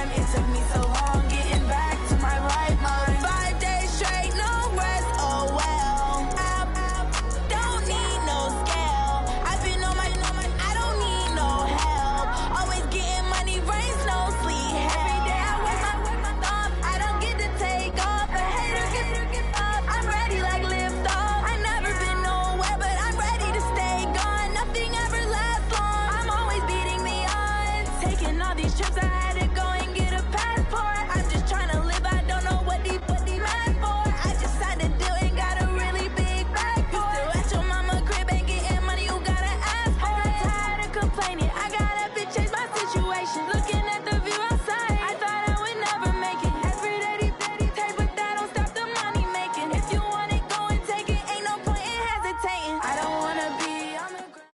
time. It took me so long getting back to my right mind. 5 days straight, no rest, oh well. I don't need no scale. I've been on my, I don't need no help. Always getting money, rains, no sleep. Every day I work my thumb. I don't get to take off. A hater get up. I'm ready like lift off. I never been nowhere, but I'm ready to stay gone. Nothing ever lasts long. I'm always beating the odds. Taking all these trips, I had to go and get a passport. I'm just trying to live. I don't know what the mad for. I just had to do it. Got a really big bag for it. Still at your mama crib, ain't getting money. You gotta ask for it. I'm tired of complaining. I gotta change my situation. Looking at the view outside, I thought I would never make it. Every day, take, but that don't stop the money making. If you want it, go and take it. Ain't no point in hesitating. I don't wanna be on the ground.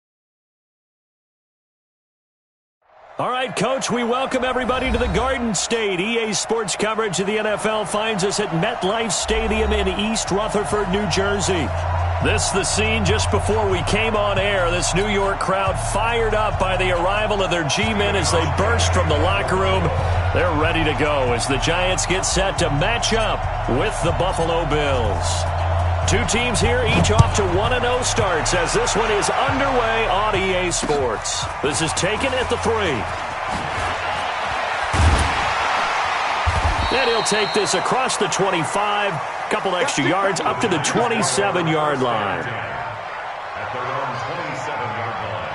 All right, Coach, we welcome everybody to the Garden State. EA Sports coverage of the NFL finds us at MetLife Stadium in East Rutherford, New Jersey. This is the scene just before we came on air. This New York crowd fired up by the arrival of their G-men as they burst from the locker room. They're ready to go as the Giants get set to match up with the Buffalo Bills. Two teams here, each off to 1-0 starts as this one is underway on EA Sports. This is taken at the 3. And he'll take this across the 25, couple extra yards up to the 27-yard line. At their own 27-yard line.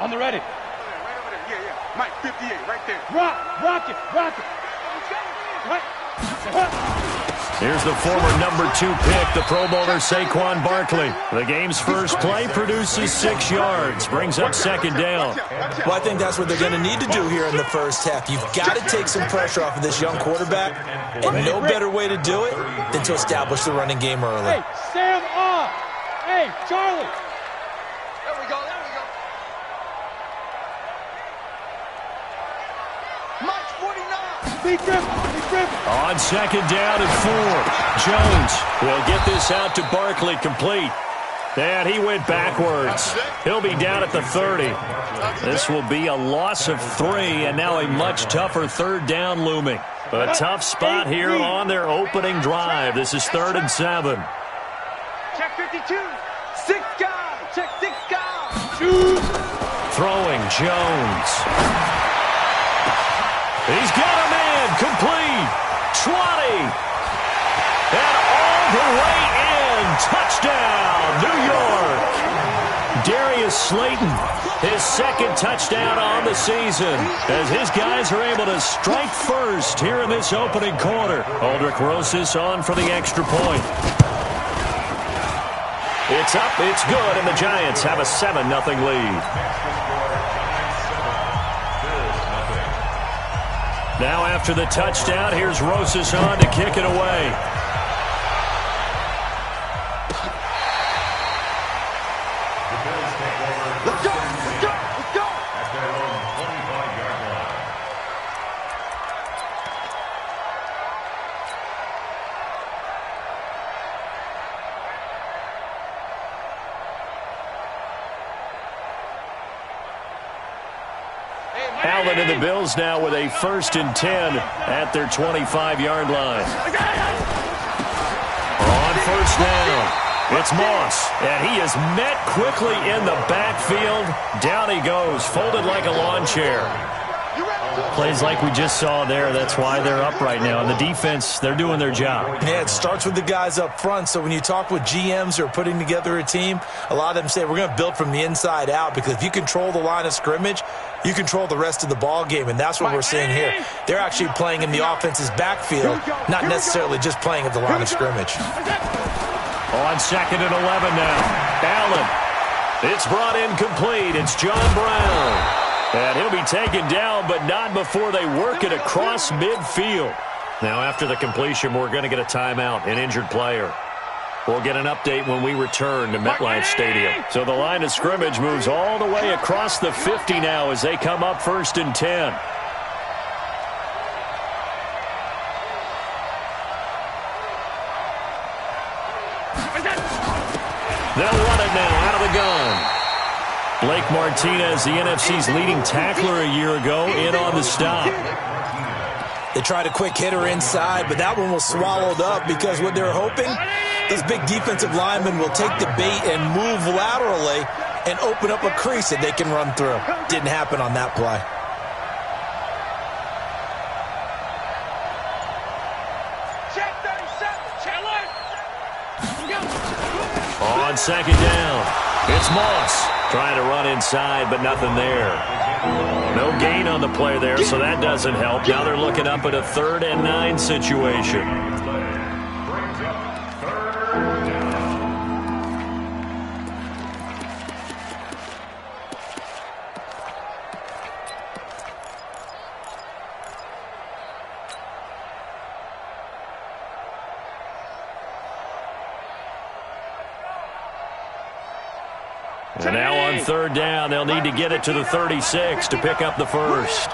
On the ready. Right over there. Yeah. Mike, 58, right there. Rock it. Right. Here's the former number 2 pick, the Pro Bowler Saquon Barkley. The game's first play produces 6 yards, brings up second down. Well, I think that's what they're going to need to do here in the first half. You've got to take some pressure off of this young quarterback, and no better way to do it than to establish the running game early. Hey, Sam off. Hey, Charlie. There we go. Mike, 49. Big grip. On second down and 4, Jones will get this out to Barkley complete. And he went backwards. He'll be down at the 30. This will be a loss of 3, and now a much tougher third down looming. A tough spot here on their opening drive. This is 3rd and 7. Check 52. 6 guys. Check 6 guys. Throwing Jones. He's got a man complete. 20. And all the way in. Touchdown, New York. Darius Slayton, his second touchdown on the season, as his guys are able to strike first here in this opening quarter. Aldrich Rosas on for the extra point. It's up, it's good, and the Giants have a 7-0 lead. Now after the touchdown, here's Rosas on to kick it away. Let's go. At their own 25-yard line. Allen and the Bills now with a 1st and 10 at their 25-yard line. On first down, it's Moss, and he is met quickly in the backfield. Down he goes, folded like a lawn chair. Plays like we just saw there. That's why they're up right now. And the defense, they're doing their job. Yeah, it starts with the guys up front. So when you talk with GMs who are putting together a team, a lot of them say we're going to build from the inside out, because if you control the line of scrimmage, you control the rest of the ball game, and that's what we're seeing here. They're actually playing in the offense's backfield, not necessarily just playing at the line of scrimmage. On 2nd and 11 now. Allen. It's brought in complete. It's John Brown. And he'll be taken down, but not before they work it across midfield. Now, after the completion, we're going to get a timeout, an injured player. We'll get an update when we return to MetLife Stadium. So the line of scrimmage moves all the way across the 50 now as they come up 1st and 10. They'll run it now out of the gun. Blake Martinez, the NFC's leading tackler a year ago, in on the stop. They tried a quick hitter inside, but that one was swallowed up because what they're hoping, those big defensive linemen will take the bait and move laterally and open up a crease that they can run through. Didn't happen on that play. On second down, it's Moss trying to run inside, but nothing there. No gain on the play there, so that doesn't help. Now they're looking up at a 3rd and 9 situation. And now on 3rd down, they'll need to get it to the 36 to pick up the first.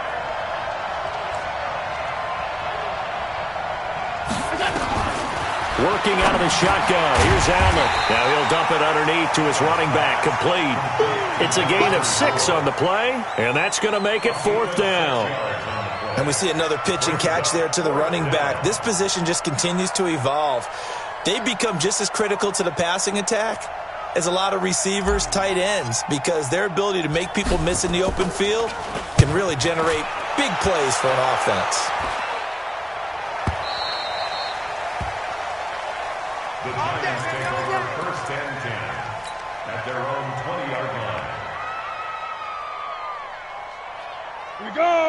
Working out of the shotgun. Here's Allen. Now he'll dump it underneath to his running back. Complete. It's a gain of 6 on the play, and that's going to make it 4th down. And we see another pitch and catch there to the running back. This position just continues to evolve. They become just as critical to the passing attack as a lot of receivers, tight ends, because their ability to make people miss in the open field can really generate big plays for an offense. The Giants take over 1st and 10 at their own 20-yard line.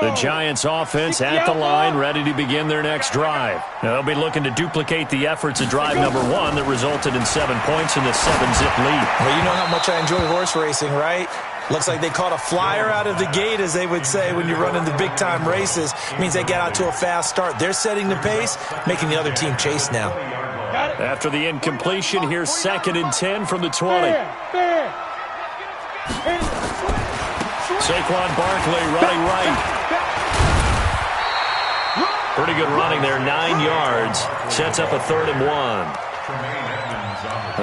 The Giants offense at the line, ready to begin their next drive. Now, they'll be looking to duplicate the efforts of drive number 1 that resulted in 7 points in the 7-zip lead. Well, you know how much I enjoy horse racing, right? Looks like they caught a flyer out of the gate, as they would say when you're running the big-time races. It means they get out to a fast start. They're setting the pace, making the other team chase now. After the incompletion, here's 2nd and 10 from the 20. Saquon Barkley running right. Pretty good running there, 9 yards. Sets up a 3rd and 1.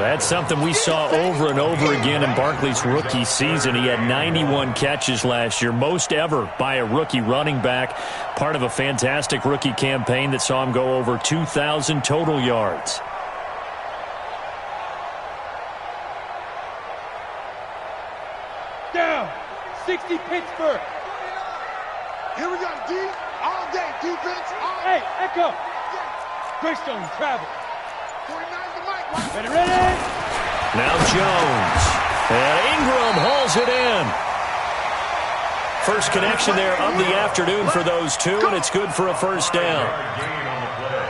That's something we saw over and over again in Barkley's rookie season. He had 91 catches last year, most ever by a rookie running back. Part of a fantastic rookie campaign that saw him go over 2,000 total yards. Down. 60 Pittsburgh. Here we go, D. All day, defense. Hey, Echo. Greystone, travel. 49's the mic. Ready? Now Jones. And Ingram hauls it in. First connection there of the afternoon for those two, and it's good for a 1st down.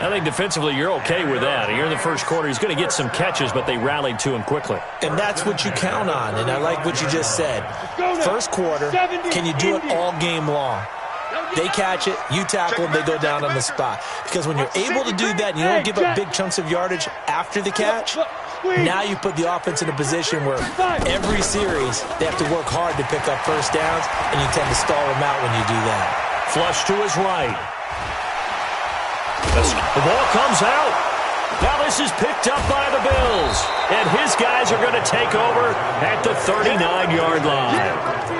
I think defensively you're okay with that. Here in the first quarter, he's going to get some catches, but they rallied to him quickly. And that's what you count on, and I like what you just said. First quarter, can you do it all game long? They catch it, you tackle them, they go down on the spot. Because when you're able to do that and you don't give up big chunks of yardage after the catch, now you put the offense in a position where every series they have to work hard to pick up 1st downs, and you tend to stall them out when you do that. Flush to his right. The ball comes out. Now this is picked up by the Bills. And his guys are going to take over at the 39-yard line.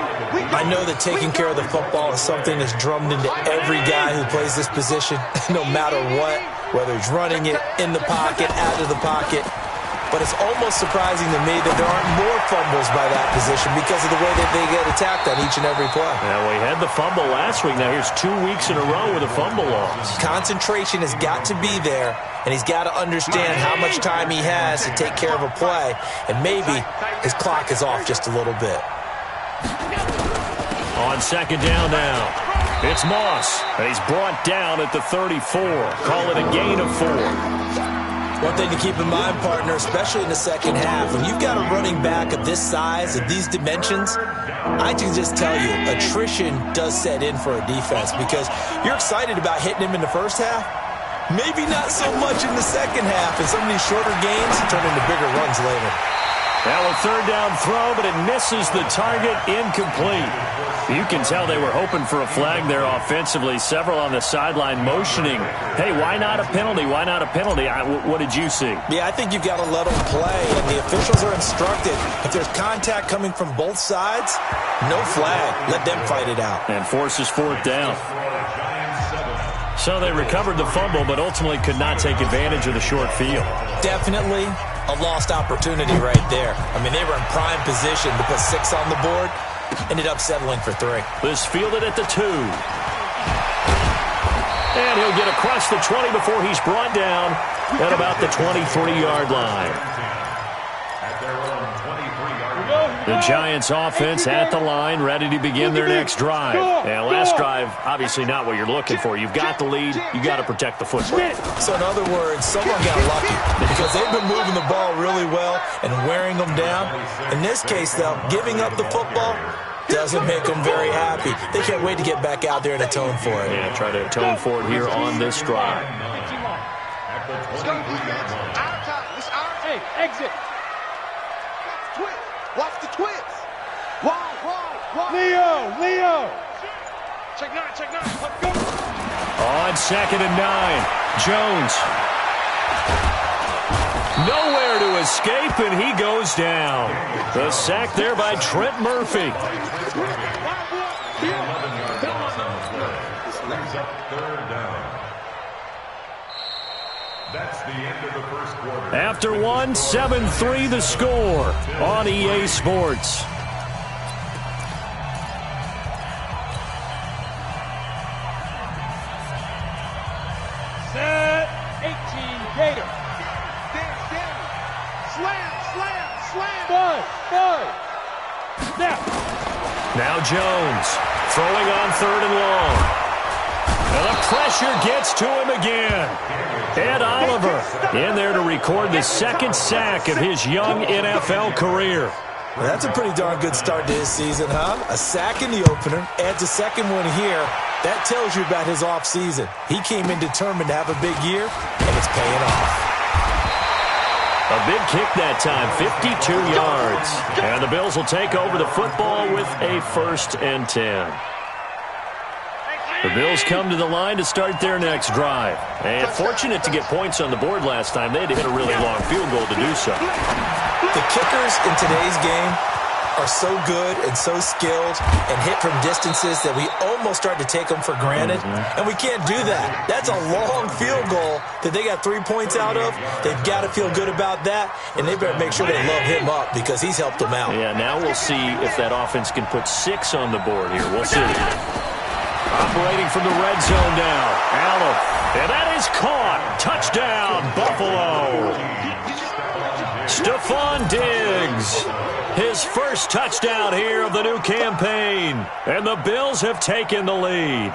I know that taking care of the football is something that's drummed into every guy who plays this position, no matter what, whether he's running it, in the pocket, out of the pocket. But it's almost surprising to me that there aren't more fumbles by that position because of the way that they get attacked on each and every play. Now, we had the fumble last week. Now, here's 2 weeks in a row with a fumble loss. Concentration has got to be there, and he's got to understand how much time he has to take care of a play, and maybe his clock is off just a little bit. On 2nd down now, it's Moss. He's brought down at the 34. Call it a gain of 4. One thing to keep in mind, partner, especially in the second half, when you've got a running back of this size, of these dimensions, I can just tell you, attrition does set in for a defense because you're excited about hitting him in the first half, maybe not so much in the second half, and some of these shorter games turn into bigger runs later. Now a third down throw, but it misses the target, incomplete. You can tell they were hoping for a flag there offensively. Several on the sideline motioning, hey, why not a penalty? Why not a penalty? What did you see? Yeah, I think you've got to let them play, and the officials are instructed. If there's contact coming from both sides, no flag. Let them fight it out. And forces fourth down. So they recovered the fumble, but ultimately could not take advantage of the short field. Definitely a lost opportunity right there. I mean, they were in prime position to put 6 on the board. Ended up settling for 3. This fielded at the 2. And he'll get across the 20 before he's brought down at about the 23-yard line. The Giants offense at the line, ready to begin their next drive. And last drive, obviously not what you're looking for. You've got the lead. You got to protect the football. So in other words, someone got lucky because they've been moving the ball really well and wearing them down. In this case, though, giving up the football doesn't make them very happy. They can't wait to get back out there and atone for it. Yeah, try to atone for it here on this drive. Hey, exit. Watch the twist. Wide. Leo. Check 9. Let's go. On 2nd and 9, Jones. Nowhere to escape, and he goes down. The sack there by Trent Murphy. That's the end of the first quarter. After 1, 7-3 the score on EA Sports. Set. 18 Gator. Slam. Five. Snap. Now Jones throwing on 3rd and long. And the pressure gets to him again. Ed Oliver in there to record the 2nd sack of his young NFL career. Well, that's a pretty darn good start to his season, huh? A sack in the opener, adds a 2nd one here. That tells you about his offseason. He came in determined to have a big year, and it's paying off. A big kick that time, 52 yards. And the Bills will take over the football with a 1st and 10. The Bills come to the line to start their next drive. And fortunate to get points on the board last time. They had to hit a really long field goal to do so. The kickers in today's game are so good and so skilled and hit from distances that we almost start to take them for granted. And we can't do that. That's a long field goal that they got 3 points out of. They've got to feel good about that, and they better make sure they love him up because he's helped them out. Yeah, now we'll see if that offense can put 6 on the board here. We'll see. Operating from the red zone now. Allen. And that is caught. Touchdown, Buffalo. Stephon Diggs. His first touchdown here of the new campaign. And the Bills have taken the lead.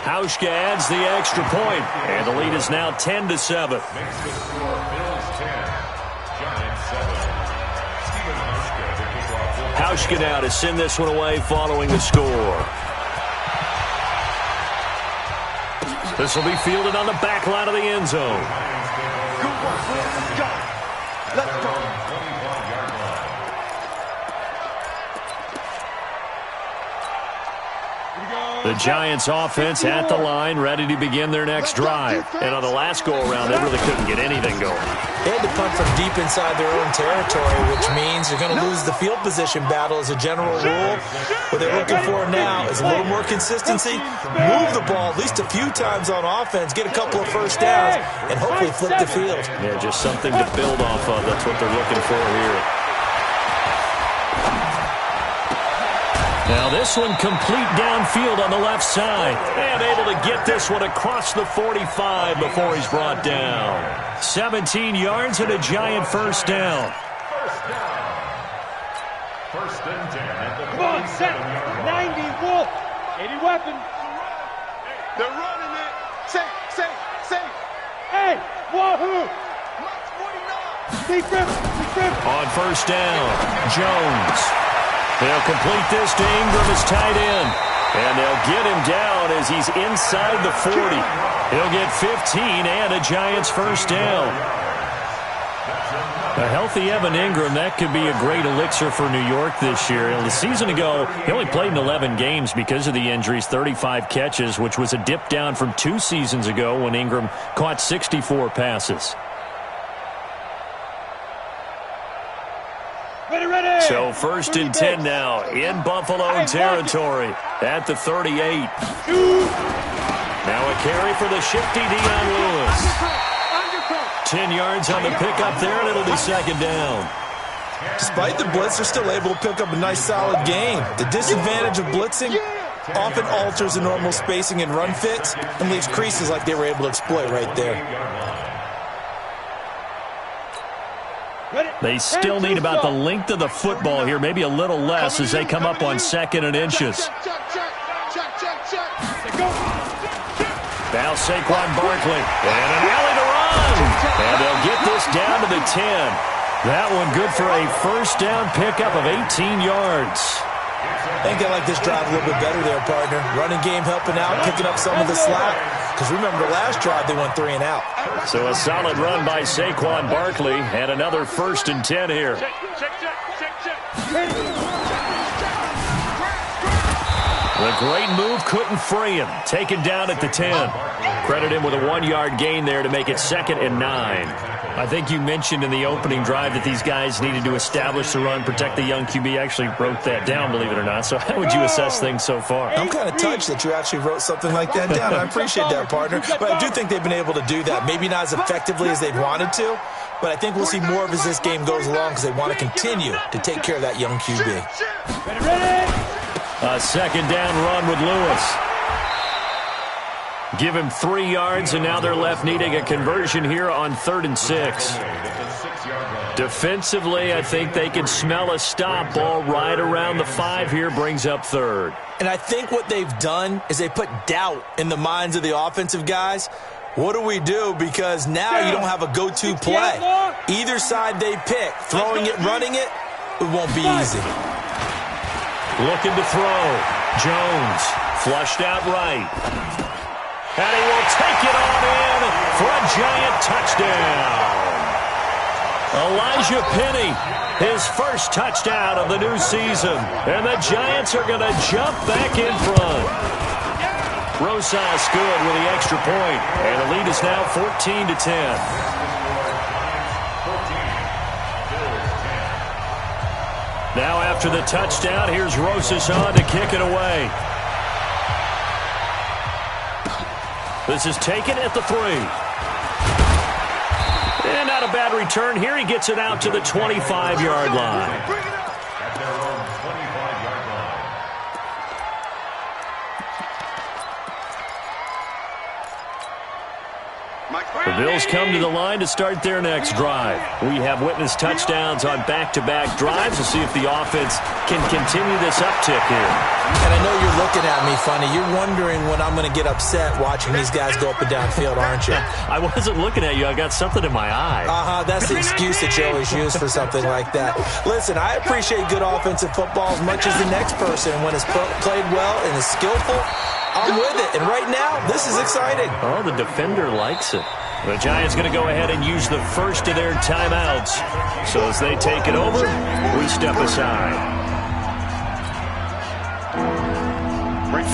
Hauschka adds the extra point, and the lead is now 10-7. Makes the score Bills 10, Giants 7. Stephen Hauschka to kick off. Hauschka now to send this one away following the score. This will be fielded on the back line of the end zone. Good work, Let's go. The Giants offense at the line, ready to begin their next drive. And on the last go-around, they really couldn't get anything going. They had to punt from deep inside their own territory, which means you're going to lose the field position battle as a general rule. What they're looking for now is a little more consistency, move the ball at least a few times on offense, get a couple of first downs, and hopefully flip the field. Yeah, just something to build off of. That's what they're looking for here. Now this one complete downfield on the left side. And able to get this one across the 45 before he's brought down. 17 yards and a Giant first down. First and 10 at the Come on, set. 90 Wolf. 80 weapons. They're running it. Safe. Hey, wahoo. Secret. On first down, Jones. They'll complete this to Ingram as tight end. And they'll get him down as he's inside the 40. He'll get 15 and a Giants first down. A healthy Evan Ingram, that could be a great elixir for New York this year. The season ago, he only played in 11 games because of the injuries, 35 catches, which was a dip down from 2 seasons ago when Ingram caught 64 passes. Ready. So first and 10 now in Buffalo territory at the 38. Now a carry for the shifty Dion Lewis. 10 yards on the pickup there, and it'll be second down. Despite the blitz, they're still able to pick up a nice, solid gain. The disadvantage of blitzing often alters the normal spacing and run fits and leaves creases like they were able to exploit right there. They still need about the length of the football here, maybe a little less as they come up on 2nd and inches. Now Saquon Barkley, and an alley to run. And they'll get this down to the 10. That one good for a first down pickup of 18 yards. I think I like this drive a little bit better there, partner. Running game helping out, picking up some of the slack. Because remember, the last drive, they went 3 and out. So a solid run by Saquon Barkley, and another first and 10 here. The great move couldn't free him. Taken down at the 10. Credit him with a 1-yard gain there to make it 2nd and 9. I think you mentioned in the opening drive that these guys needed to establish the run, protect the young QB. I actually wrote that down, believe it or not. So how would you assess things so far? I'm kind of touched that you actually wrote something like that down. I appreciate that, partner. But I do think they've been able to do that. Maybe not as effectively as they'd wanted to, but I think we'll see more of as this game goes along because they want to continue to take care of that young QB. A second down run with Lewis. Give him 3 yards, and now they're left needing a conversion here on 3rd and 6. Defensively, I think they can smell a stop ball right around the 5 here, brings up 3rd. And I think what they've done is they put doubt in the minds of the offensive guys. What do we do? Because now you don't have a go-to play. Either side they pick, throwing it, running it, it won't be easy. Looking to throw. Jones flushed out right. And he will take it on in for a Giant touchdown. Elijah Penny, his first touchdown of the new season. And the Giants are going to jump back in front. Rosas good with the extra point. And the lead is now 14-10. Now after the touchdown, here's Rosas on to kick it away. This is taken at the 3. And not a bad return here. He gets it out to the 25-yard line. The Bills come to the line to start their next drive. We have witnessed touchdowns on back-to-back drives to see if the offense can continue this uptick here. And I know you're looking at me funny. You're wondering when I'm going to get upset watching these guys go up and down field, aren't you? I wasn't looking at you. I got something in my eye. That's the excuse that you always use for something like that. Listen, I appreciate good offensive football as much as the next person. When it's played well and is skillful, I'm with it. And right now, this is exciting. Oh, the defender likes it. The Giants going to go ahead and use the first of their timeouts. So as they take it over, we step aside.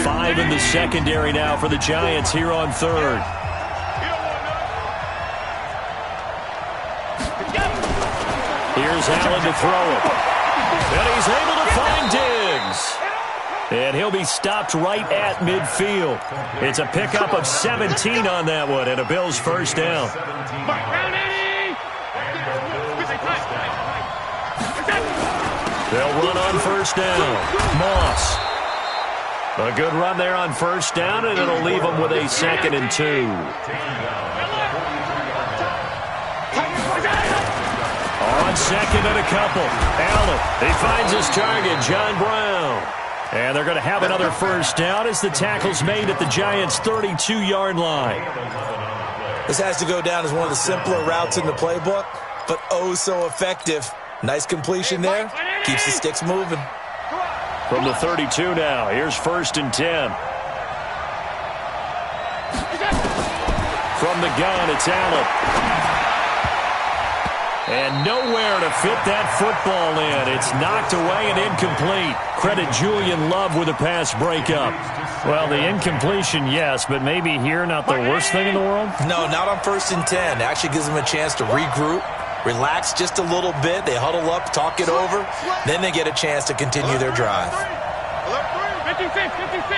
5 in the secondary now for the Giants here on 3rd. Here's Allen to throw it. And he's able to find Diggs. And he'll be stopped right at midfield. It's a pickup of 17 on that one and a Bills first down. They'll run on first down. Moss. A good run there on first down, and it'll leave them with a 2nd and 2. On 2nd and a couple. Allen, he finds his target, John Brown. And they're going to have another first down as the tackle's made at the Giants' 32-yard line. This has to go down as one of the simpler routes in the playbook, but oh so effective. Nice completion there. Keeps the sticks moving. From the 32 now, here's 1st and 10. From the gun, it's Allen. And nowhere to fit that football in. It's knocked away and incomplete. Credit Julian Love with a pass breakup. Well, the incompletion, yes, but maybe here not the worst thing in the world? No, not on 1st and 10. It actually gives them a chance to regroup, relax just a little bit. They huddle up, talk it over. Then they get a chance to continue their drive. 56, 56.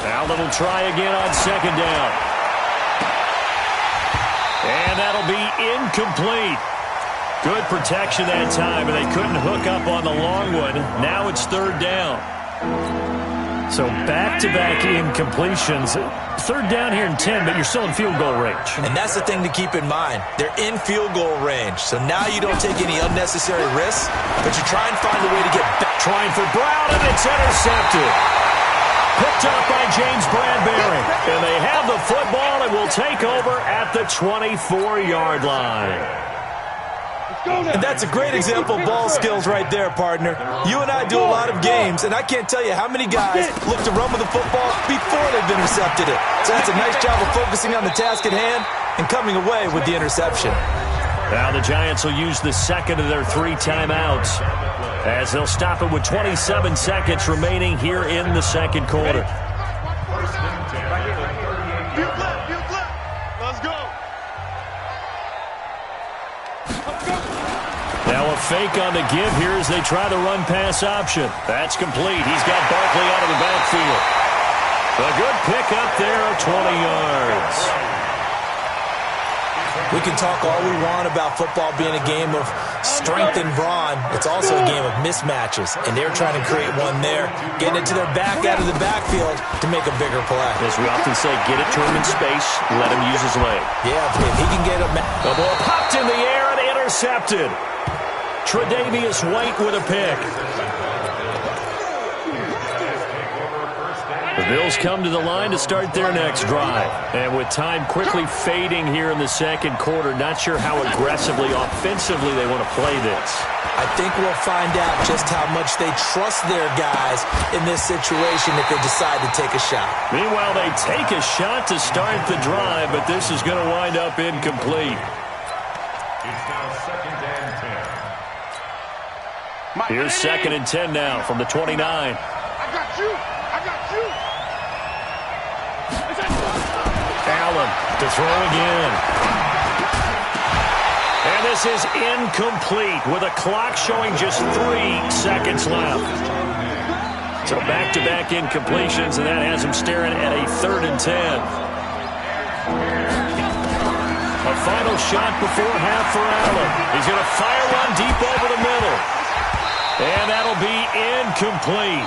Allen will try again on 2nd down. And that'll be incomplete. Good protection that time, and they couldn't hook up on the long one. Now it's 3rd down. So back-to-back incompletions. 3rd down here and 10, but you're still in field goal range. And that's the thing to keep in mind. They're in field goal range. So now you don't take any unnecessary risks, but you try and find a way to get back. Trying for Brown, and it's intercepted. Picked up by James Bradbury. And they have the football and will take over at the 24-yard line. And that's a great example of ball skills right there, partner. You and I do a lot of games, and I can't tell you how many guys look to run with the football before they've intercepted it. So that's a nice job of focusing on the task at hand and coming away with the interception. Now the Giants will use the 2nd of their 3 timeouts as they'll stop it with 27 seconds remaining here in the 2nd quarter. Let's go. Now a fake on the give here as they try the run-pass option. That's complete. He's got Barkley out of the backfield. A good pick up there of 20 yards. We can talk all we want about football being a game of strength and brawn. It's also a game of mismatches, and they're trying to create one there, getting it to their back out of the backfield to make a bigger play. As we often say, get it to him in space, let him use his leg. Yeah, if he can get a... The ball popped in the air and intercepted. Tre'Davious White with a pick. The Bills come to the line to start their next drive. And with time quickly fading here in the 2nd quarter, not sure how aggressively, offensively they want to play this. I think we'll find out just how much they trust their guys in this situation if they decide to take a shot. Meanwhile, they take a shot to start the drive, but this is going to wind up incomplete. It's now 2nd and 10. Here's 2nd and 10 now from the 29. I got you. I got you. Allen to throw again. And this is incomplete with a clock showing just 3 seconds left. So back-to-back incompletions, and that has him staring at a 3rd and 10. A final shot before half for Allen. He's going to fire one deep over the middle. And that'll be incomplete.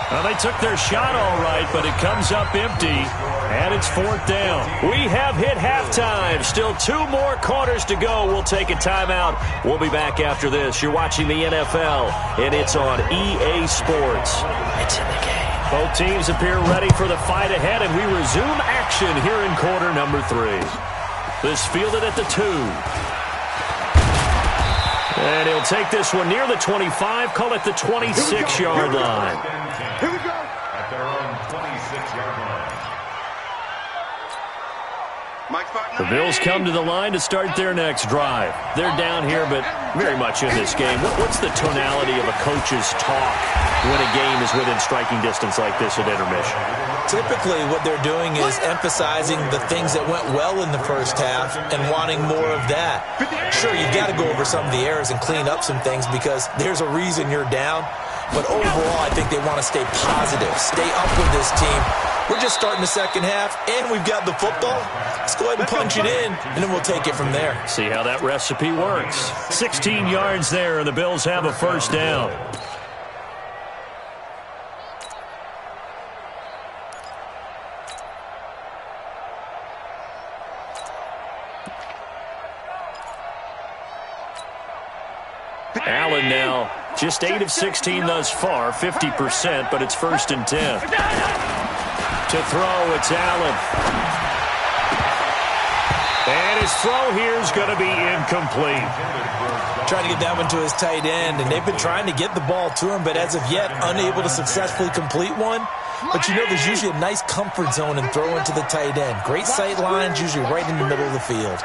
Well, they took their shot all right, but it comes up empty, and it's 4th down. We have hit halftime. Still 2 more quarters to go. We'll take a timeout. We'll be back after this. You're watching the NFL, and it's on EA Sports. It's in the game. Both teams appear ready for the fight ahead, and we resume action here in quarter number 3. This fielded at the 2. And he'll take this one near the 25, call it the 26-yard line. Here we go. At their own 26-yard line. The Bills come to the line to start their next drive. They're down here, but very much in this game. What's the tonality of a coach's talk when a game is within striking distance like this at intermission? Typically, what they're doing is emphasizing the things that went well in the first half and wanting more of that. Sure, you've got to go over some of the errors and clean up some things because there's a reason you're down. But overall, I think they want to stay positive, stay up with this team. We're just starting the second half, and we've got the football. Let's go ahead and punch it in, and then we'll take it from there. See how that recipe works. 16 yards there, and the Bills have a 1st down. Allen now just 8 of 16 thus far, 50%, but it's 1st and 10. To throw, it's Allen. And his throw here is going to be incomplete. trying to get that one to his tight end, and they've been trying to get the ball to him, but as of yet, unable to successfully complete one. But you know there's usually a nice comfort zone in throwing to the tight end. Great sight lines, usually right in the middle of the field.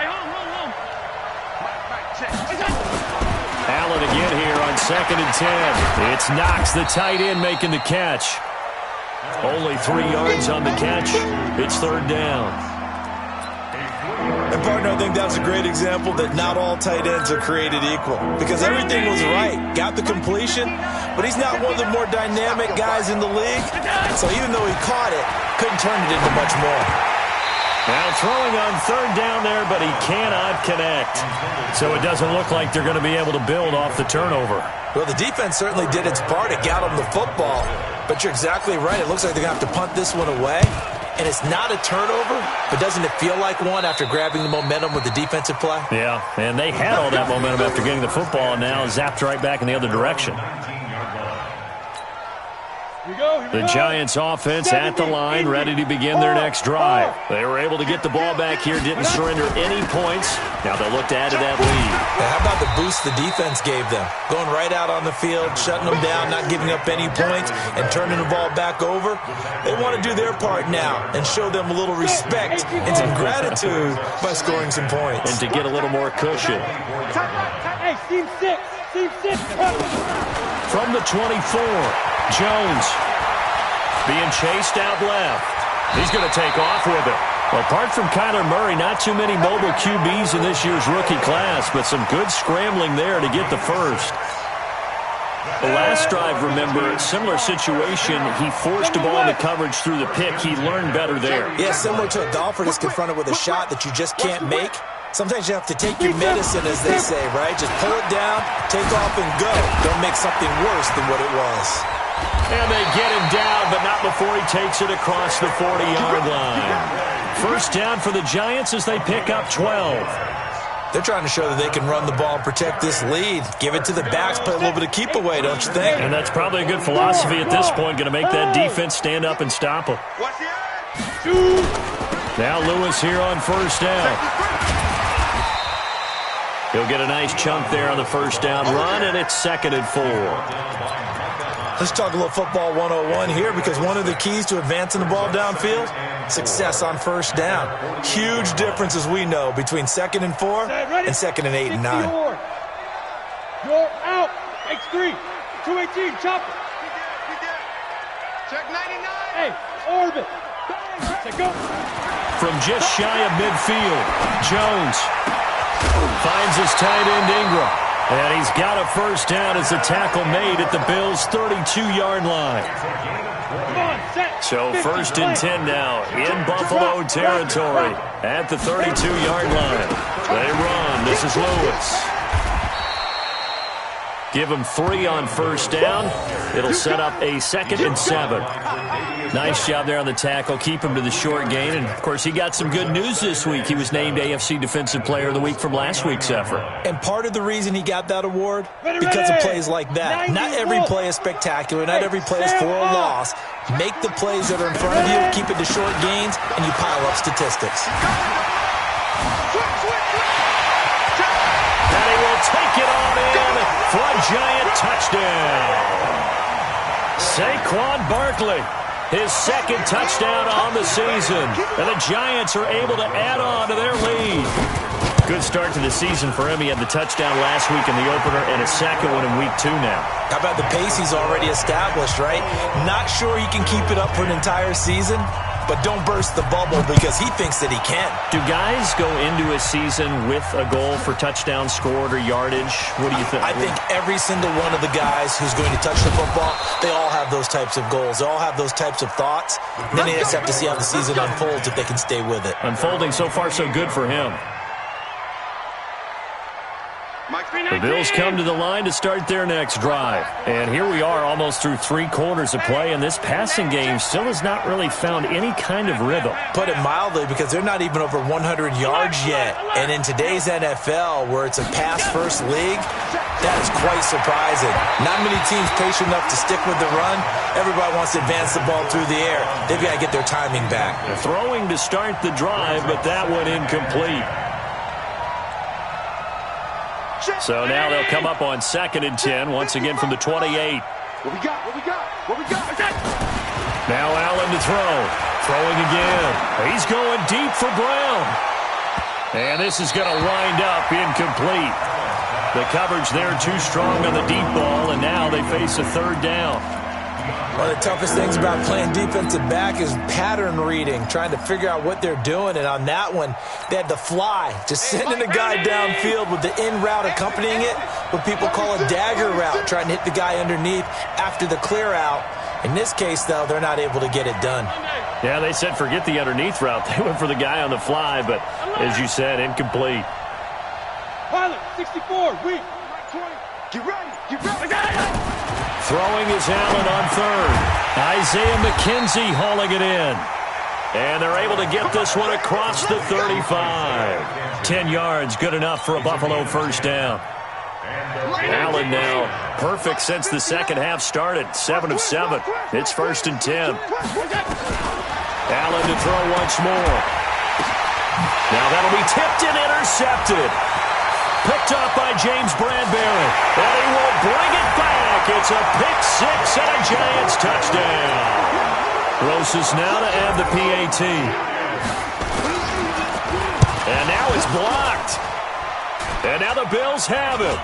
Allen again here on 2nd and 10. It's Knox, the tight end, making the catch. Only 3 yards on the catch. It's 3rd down. And, partner, I think that was a great example that not all tight ends are created equal. Because everything was right. Got the completion, but he's not one of the more dynamic guys in the league. So even though he caught it, couldn't turn it into much more. Now throwing on 3rd down there, but he cannot connect. So it doesn't look like they're going to be able to build off the turnover. Well, the defense certainly did its part. It got him the football. But you're exactly right. It looks like they're going to have to punt this one away. And it's not a turnover, but doesn't it feel like one after grabbing the momentum with the defensive play? Yeah, and they had all that momentum after getting the football, and now zapped right back in the other direction. The Giants offense at the line, ready to begin their next drive. They were able to get the ball back here, didn't surrender any points. Now they'll look to add to that lead. Now, how about the boost the defense gave them? Going right out on the field, shutting them down, not giving up any points, and turning the ball back over. They want to do their part now and show them a little respect and some gratitude by scoring some points. And to get a little more cushion. Hey, team 6. Team 6. From the 24, Jones being chased out left. He's going to take off with it. Well, apart from Kyler Murray, not too many mobile QBs in this year's rookie class, but some good scrambling there to get the first. The last drive, remember, similar situation. He forced a ball into coverage through the pick. He learned better there. Yeah, similar to a golfer that's confronted with a shot that you just can't make. Sometimes you have to take your medicine, as they say, right? Just pull it down, take off, and go. Don't make something worse than what it was. And they get him down, but not before he takes it across the 40-yard line. First down for the Giants as they pick up 12. They're trying to show that they can run the ball and protect this lead. Give it to the backs, play a little bit of keep away, don't you think? And that's probably a good philosophy at this point, going to make that defense stand up and stop them. Now Lewis here on first down. He'll get a nice chunk there on the first down run, and it's 2nd and 4. Let's talk a little football 101 here, because one of the keys to advancing the ball downfield, success on first down. Huge difference, as we know, between 2nd and 4 and 2nd and 8 and 9. You're out. X3. 218. Chopper. Check 99. Hey, orbit. Check go. From just shy of midfield, Jones finds his tight end Ingram. And he's got a first down as the tackle made at the Bills' 32-yard line. So 1st and 10 now in Buffalo territory at the 32-yard line. They run. This is Lewis. Give him 3 on first down. It'll set up a 2nd and 7. Nice job there on the tackle. Keep him to the short gain. And, of course, he got some good news this week. He was named AFC Defensive Player of the Week from last week's effort. And part of the reason he got that award, because of plays like that. Not every play is spectacular. Not every play is for a loss. Make the plays that are in front of you, keep it to short gains, and you pile up statistics. And he will take it on in for a Giant touchdown. Saquon Barkley, his 2nd touchdown on the season. And the Giants are able to add on to their lead. Good start to the season for him. He had the touchdown last week in the opener and a 2nd one in week 2 now. How about the pace he's already established, right? Not sure he can keep it up for an entire season, but don't burst the bubble because he thinks that he can. Do guys go into a season with a goal for touchdown scored or yardage? What do you think? I think every single one of the guys who's going to touch the football, they all have those types of goals. They all have those types of thoughts. Then they just have to see how the season unfolds if they can stay with it. Unfolding so far so good for him. The Bills come to the line to start their next drive. And here we are almost through 3 quarters of play, and this passing game still has not really found any kind of rhythm. Put it mildly, because they're not even over 100 yards yet. And in today's NFL, where it's a pass-first league, that is quite surprising. Not many teams patient enough to stick with the run. Everybody wants to advance the ball through the air. They've got to get their timing back. They're throwing to start the drive, but that one incomplete. So now they'll come up on 2nd and 10, once again from the 28. What we got? What we got? What we got? Now Allen to throw. Throwing again. He's going deep for Brown. And this is going to wind up incomplete. The coverage there too strong on the deep ball, and now they face a 3rd down. One of the toughest things about playing defensive back is pattern reading, trying to figure out what they're doing. And on that one, they had to fly, just sending the guy downfield with the in route accompanying it, what people call a dagger route, trying to hit the guy underneath after the clear out. In this case, though, they're not able to get it done. Yeah, they said forget the underneath route. They went for the guy on the fly, but as you said, incomplete. Pilot, 64, weak. Get ready. Get ready. Throwing is Allen on 3rd. Isaiah McKenzie hauling it in. And they're able to get this one across the 35. 10 yards, good enough for a Buffalo 1st down. Allen now perfect since the second half started. 7 of 7. It's 1st and 10. Allen to throw once more. Now that'll be tipped and intercepted. Picked up by James Bradbury. And he will bring it back. It's a pick-6 and a Giants touchdown. Rosas now to add the PAT. And now it's blocked. And now the Bills have it.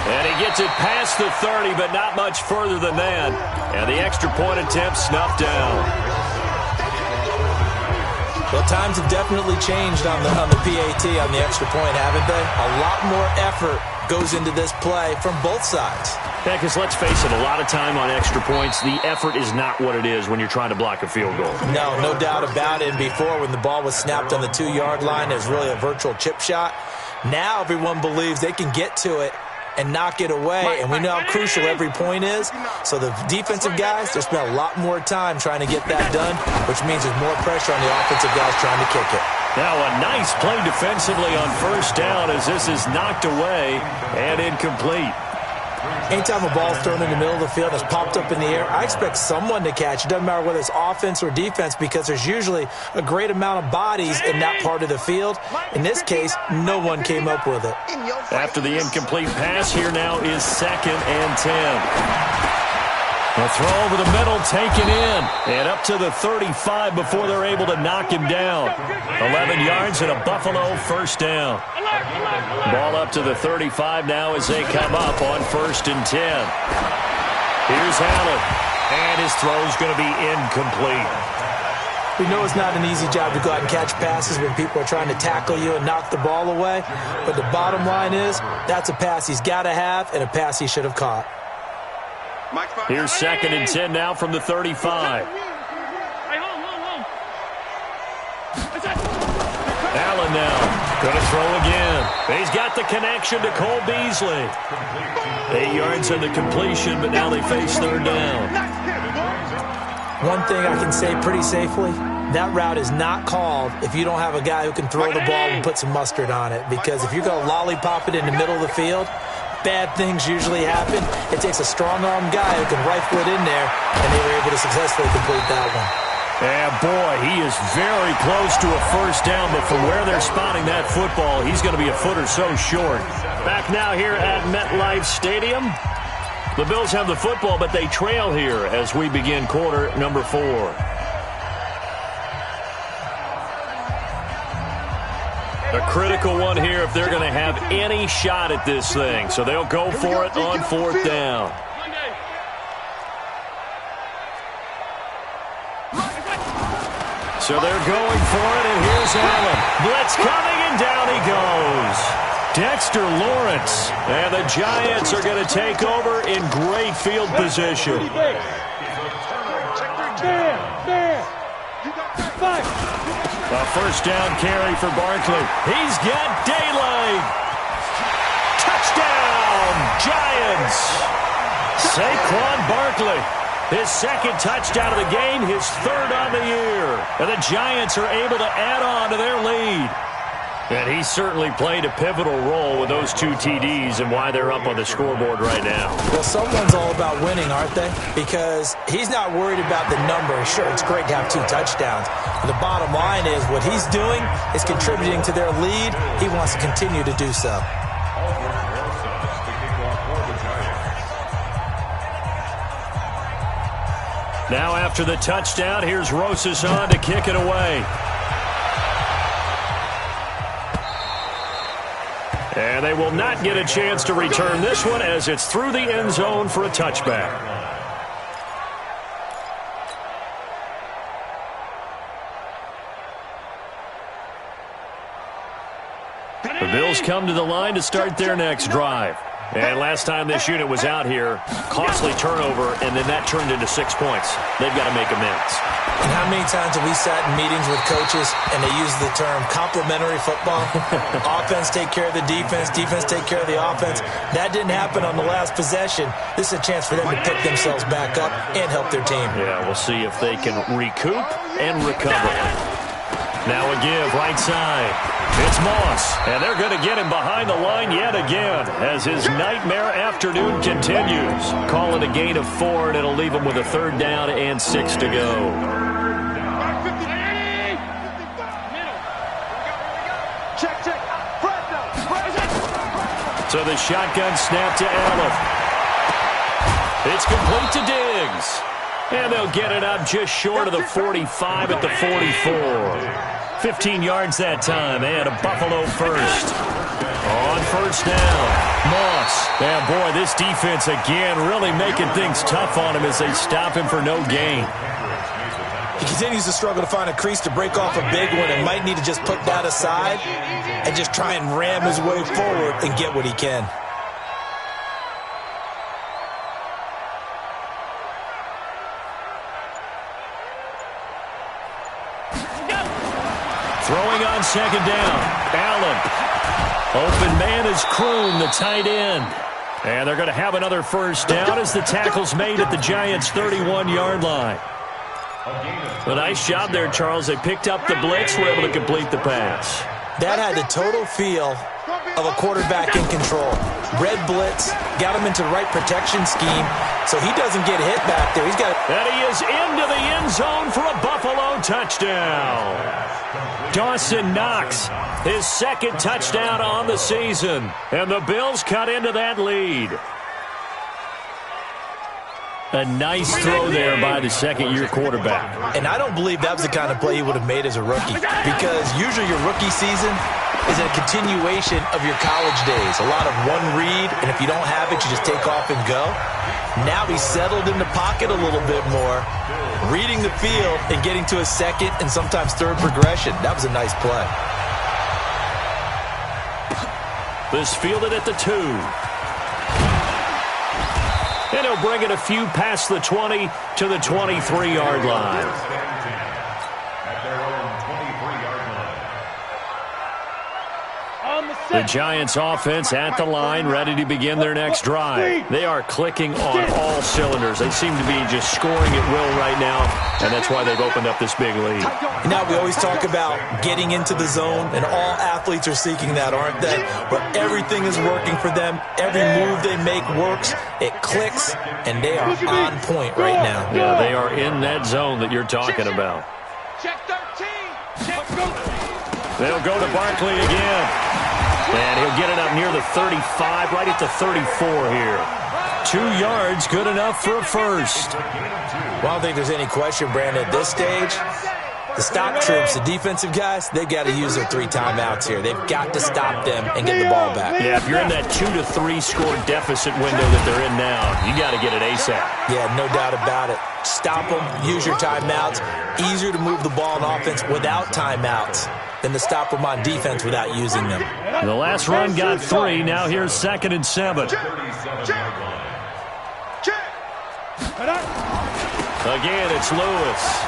And he gets it past the 30, but not much further than that. And the extra point attempt snuffed down. Well, times have definitely changed on the PAT, on the extra point, haven't they? A lot more effort goes into this play from both sides. Yeah, because let's face it, a lot of time on extra points, the effort is not what it is when you're trying to block a field goal. No doubt about it. And before, when the ball was snapped on the 2-yard line, it was really a virtual chip shot. Now everyone believes they can get to it and knock it away, and we know how crucial every point is. So the defensive guys, they spend a lot more time trying to get that done, which means there's more pressure on the offensive guys trying to kick it. Now a nice play defensively on 1st down as this is knocked away and incomplete. Anytime a ball's thrown in the middle of the field that's popped up in the air, I expect someone to catch. It doesn't matter whether it's offense or defense, because there's usually a great amount of bodies in that part of the field. In this case, no one came up with it. After the incomplete pass, here now is 2nd and 10. A throw over the middle, taken in, and up to the 35 before they're able to knock him down. 11 yards and a Buffalo 1st down. Ball up to the 35 now as they come up on 1st and 10. Here's Allen, and his throw's going to be incomplete. We know it's not an easy job to go out and catch passes when people are trying to tackle you and knock the ball away, but the bottom line is that's a pass he's got to have and a pass he should have caught. Here's 2nd and 10 now from the 35. Allen now going to throw again. He's got the connection to Cole Beasley. 8 yards on the completion, but now they face 3rd down. One thing I can say pretty safely, that route is not called if you don't have a guy who can throw the ball and put some mustard on it. Because if you're going to lollipop it in the middle of the field, bad things usually happen. It takes a strong-arm guy who can rifle it in there, and they were able to successfully complete that one. And boy, he is very close to a 1st down, but from where they're spotting that football, he's going to be a foot or so short. Back now here at MetLife Stadium. The Bills have the football, but they trail here as we begin quarter number 4. A critical one here if they're going to have any shot at this thing. So they'll go for it on 4th down. So they're going for it, and here's Allen. Blitz coming, and down he goes. Dexter Lawrence. And the Giants are going to take over in great field position. A 1st down carry for Barkley. He's got daylight. Touchdown, Giants. Saquon Barkley. His 2nd touchdown of the game, his 3rd on the year. And the Giants are able to add on to their lead. And he certainly played a pivotal role with those 2 TDs and why they're up on the scoreboard right now. Well, someone's all about winning, aren't they? Because he's not worried about the number. Sure, it's great to have 2 touchdowns. But the bottom line is what he's doing is contributing to their lead. He wants to continue to do so. Now after the touchdown, here's Rosas on to kick it away. And they will not get a chance to return this one as it's through the end zone for a touchback. The Bills come to the line to start their next drive. And last time this unit was out here, costly turnover, and then that turned into 6 points. They've got to make amends. And how many times have we sat in meetings with coaches and they use the term complementary football? Offense take care of the defense, defense take care of the offense. That didn't happen on the last possession. This is a chance for them to pick themselves back up and help their team. Yeah, we'll see if they can recoup and recover. Now a give, right side. It's Moss, and they're going to get him behind the line yet again as his nightmare afternoon continues. Call it a gain of 4, and it'll leave him with a 3rd down and 6 to go. So the shotgun snap to Allen. It's complete to Diggs. And they'll get it up just short of the 45 at the 44. 15 yards that time, and a Buffalo first. On first down, Moss. And boy, this defense again really making things tough on him as they stop him for no gain. He continues to struggle to find a crease to break off a big one and might need to just put that aside and just try and ram his way forward and get what he can. Throwing on second down, Allen. Open man is Kroon, the tight end. And they're going to have another first down as the tackle's made at the Giants' 31-yard line. A nice job there, Charles. They picked up the blitz, were able to complete the pass. That had the total feel of a quarterback in control. Red blitz, got him into the right protection scheme, so he doesn't get hit back there. He's got. And he is into the end zone for a Buffalo touchdown. Dawson Knox, his 2nd touchdown on the season. And the Bills cut into that lead. A nice throw there by the 2nd-year quarterback. And I don't believe that was the kind of play he would have made as a rookie, because usually your rookie season is a continuation of your college days. A lot of one read, and if you don't have it, you just take off and go. Now he's settled in the pocket a little bit more, reading the field and getting to a 2nd and sometimes 3rd progression. That was a nice play. This fielded at the 2. And he'll bring it a few past the 20 to the 23-yard line. The Giants offense at the line, ready to begin their next drive. They are clicking on all cylinders. They seem to be just scoring at will right now, and that's why they've opened up this big lead. Now, we always talk about getting into the zone, and all athletes are seeking that, aren't they? Where everything is working for them. Every move they make works. It clicks, and they are on point right now. Yeah, they are in that zone that you're talking about. Check 13. Check. They'll go to Barkley again. And he'll get it up near the 35, right at the 34 here. 2 yards, good enough for a first. Well, I don't think there's any question, Brandon, at this stage. The stop troops, the defensive guys, they've got to use their 3 timeouts here. They've got to stop them and get the ball back. Yeah, if you're in that 2 to 3 score deficit window that they're in now, you got to get it ASAP. Yeah, no doubt about it. Stop them, use your timeouts. Easier to move the ball in offense without timeouts than to stop them on defense without using them. The last run got 3. Now here's 2nd and 7. Again, it's Lewis.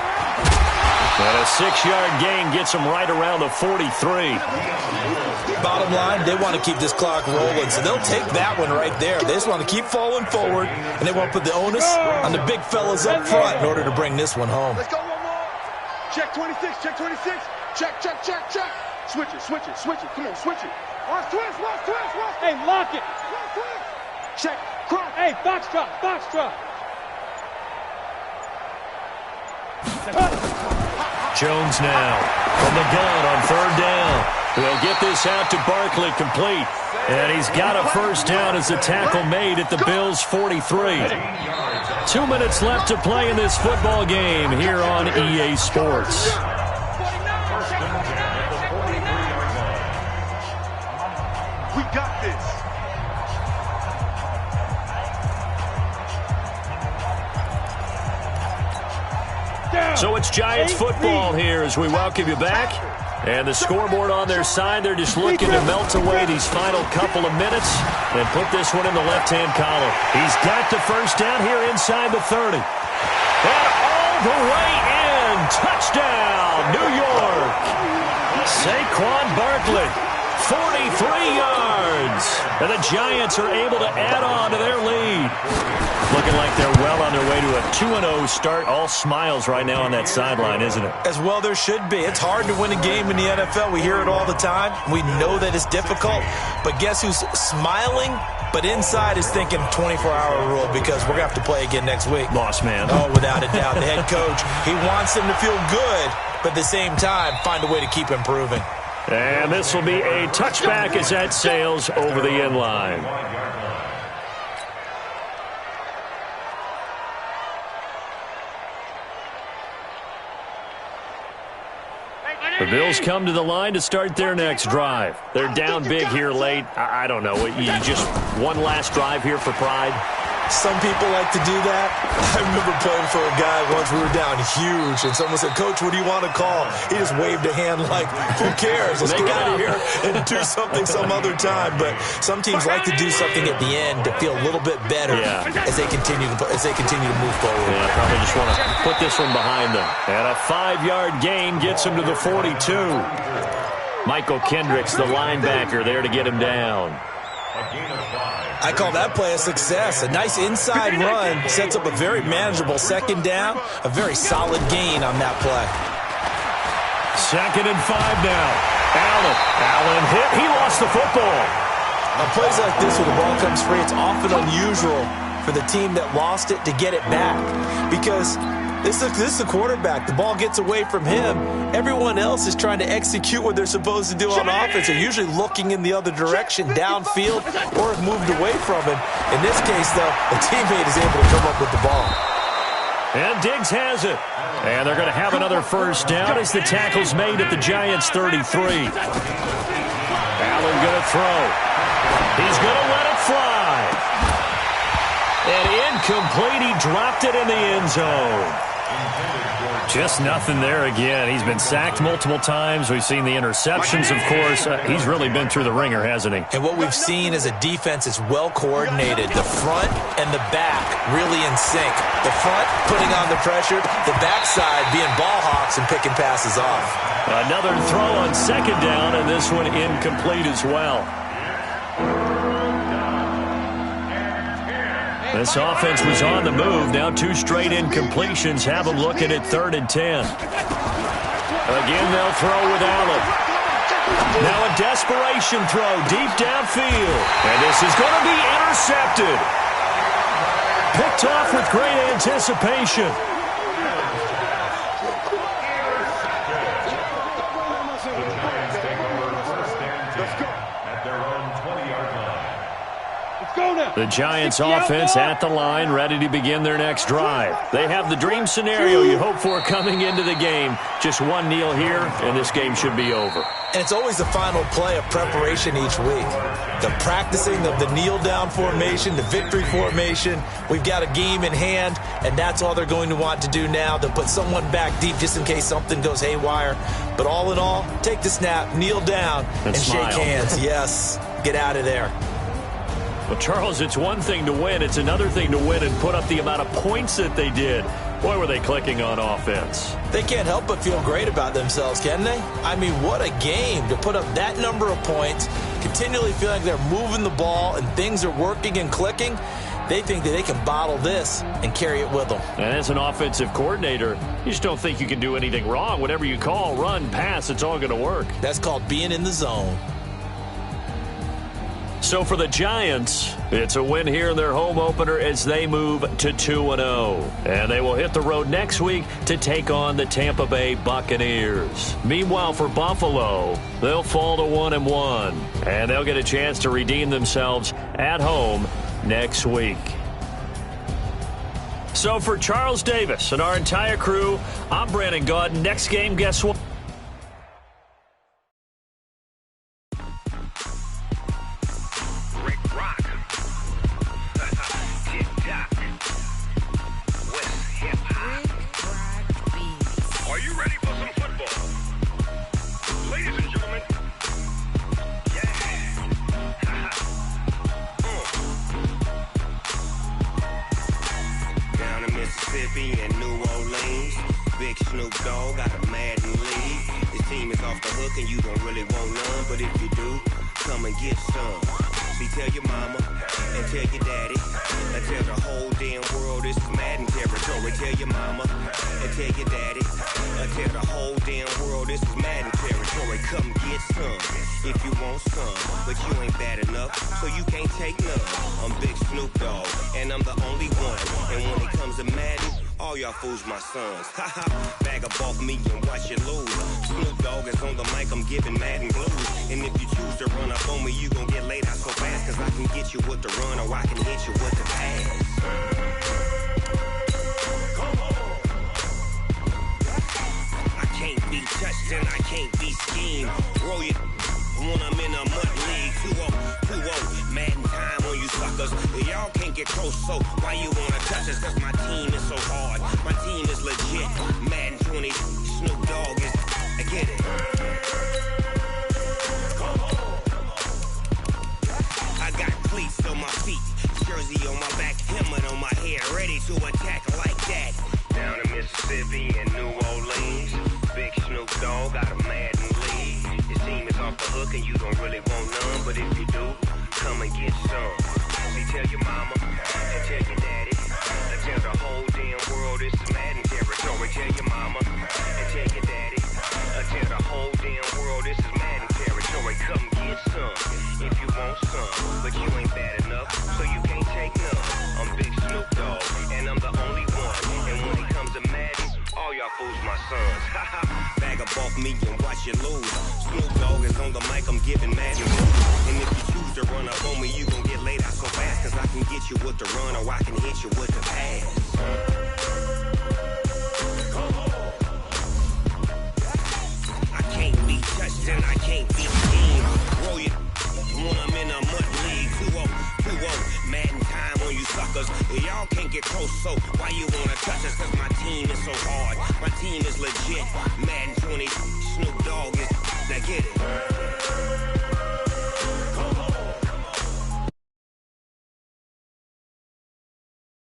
And a 6-yard gain gets him right around the 43. Bottom line, they want to keep this clock rolling, so they'll take that one right there. They just want to keep falling forward, and they want to put the onus on the big fellas up front in order to bring this one home. Let's go one more. Check 26, check 26. Check, check, check, check. Switch it, switch it, switch it. Come on, switch it. Watch twist, watch twist, watch twist. Hey, lock it. Watch twist. Check, cross. Hey, box drop, box drop. Jones now from the gun on third down. They'll get this out to Barkley, complete. And he's got a first down as the tackle made at the Bills' 43. 2 minutes left to play in this football game here on EA Sports. We got this. So it's Giants football here as we welcome you back. And the scoreboard on their side, they're just looking to melt away these final couple of minutes and put this one in the left-hand column. He's got the first down here inside the 30. And all the way in. Touchdown, New York. Saquon Barkley, 43 yards. And the Giants are able to add on to their lead. Looking like they're well on their way to a 2-0 start. All smiles right now on that sideline, isn't it? As well there should be. It's hard to win a game in the NFL. We hear it all the time. We know that it's difficult. But guess who's smiling? But inside is thinking 24-hour rule because we're going to have to play again next week. Boss man. Oh, without a doubt. The head coach, he wants them to feel good, but at the same time, find a way to keep improving. And this will be a touchback as that sails over the end line. The Bills come to the line to start their next drive. They're down big here late. I don't know. You just one last drive here for pride? Some people like to do that. I remember playing for a guy once. We were down huge, and someone said, "Coach, what do you want to call?" He just waved a hand like, who cares? Let's get out of here and do something some other time. But some teams like to do something at the end to feel a little bit better as they continue to move forward. Yeah, probably just want to put this one behind them. And a 5-yard gain gets him to the 42. Michael Kendricks, the linebacker, there to get him down. I call that play a success. A nice inside run sets up a very manageable second down. A very solid gain on that play. 2nd and 5 now. Allen hit. He lost the football. On plays like this where the ball comes free, it's often unusual for the team that lost it to get it back. Because this is the quarterback. The ball gets away from him. Everyone else is trying to execute what they're supposed to do on offense. They're usually looking in the other direction, downfield, or have moved away from him. In this case, though, the teammate is able to come up with the ball. And Diggs has it. And they're going to have another first down as the tackle's made at the Giants' 33. Allen going to throw. He's going to let it fly. And incomplete. He dropped it in the end zone. Just nothing there again. He's been sacked multiple times. We've seen the interceptions, of course. He's really been through the ringer, hasn't he? And what we've seen is a defense is well coordinated. The front and the back really in sync. The front putting on the pressure, the backside being ball hawks and picking passes off. Another throw on second down, and this one incomplete as well. This offense was on the move. Now 2 straight incompletions have them looking at 3rd and 10. Again, they'll throw with Allen. Now a desperation throw deep downfield. And this is going to be intercepted. Picked off with great anticipation. The Giants offense at the line, ready to begin their next drive. They have the dream scenario you hope for coming into the game. Just one kneel here, and this game should be over. And it's always the final play of preparation each week. The practicing of the kneel-down formation, the victory formation. We've got a game in hand, and that's all they're going to want to do now. They'll put someone back deep just in case something goes haywire. But all in all, take the snap, kneel down, and shake hands. Yes, get out of there. Well, Charles, it's one thing to win. It's another thing to win and put up the amount of points that they did. Boy, were they clicking on offense. They can't help but feel great about themselves, can they? I mean, what a game to put up that number of points, continually feeling like they're moving the ball and things are working and clicking. they think that they can bottle this and carry it with them. And as an offensive coordinator, you just don't think you can do anything wrong. Whatever you call, run, pass, it's all going to work. That's called being in the zone. So for the Giants, it's a win here in their home opener as they move to 2-0. And they will hit the road next week to take on the Tampa Bay Buccaneers. Meanwhile, for Buffalo, they'll fall to 1-1. And they'll get a chance to redeem themselves at home next week. So for Charles Davis and our entire crew, I'm Brandon Gaudin. Next game, guess what? And New Orleans, big Snoop Dogg got a Madden league. His team is off the hook and you don't really want none, but if you do, come and get some. See, tell your mama and tell your daddy and tell the whole damn world this is Madden territory. Tell your mama and tell your daddy and tell the whole damn world this is Madden territory. Come get some if you want some, but you ain't bad enough, so you can't take none. I'm Big Snoop Dogg and I'm the only one, and when it comes to Madden, all y'all fools my sons. Haha, bag up off me and watch you lose. Snoop Dogg is on the mic, I'm giving Madden blues. And if you choose to run up on me, you gon' get laid out so fast, cause I can get you with the run or I can hit you with the pass. I can't be touched and I can't be schemed. Roll it when I'm in a mud league. 2-0, Madden time on you suckers. Y'all can't get close, so why you wanna touch us? Cause my team is so hard, my team is legit. Madden 20, Snoop Dogg is, I get it. I got cleats on my feet, jersey on my back, helmet on my head, ready to attack like that. Down in Mississippi and New Orleans, big Snoop Dogg got a Madden league. His team is off the hook and you don't really want none, but if you do, come and get some. See, tell your mama and tell your daddy and tell the whole damn world this is Madden territory. Tell your mama and tell your daddy and tell the whole damn world this is Madden territory. Come get some if you want some, but you ain't bad enough, so you can't take none. I'm Big Snoop Dogg and I'm the only one, and when it comes to Madden, all y'all fools my sons. Haha, bag up off me and watch you lose. Snoop Dogg is on the mic, I'm giving Madden blues. And if you choose to run up on me, you gon' get laid out so fast, cause I can get you with the run or I can hit you with the pass. I can't be touched and I can't be schemed. Roll it when I'm in a mud league. 2-0, Madden time on you suckers. Y'all can't get close, so why you wanna touch us? Cause my team is so hard, my team is legit. Madden 20, Snoop Dogg is, now get it.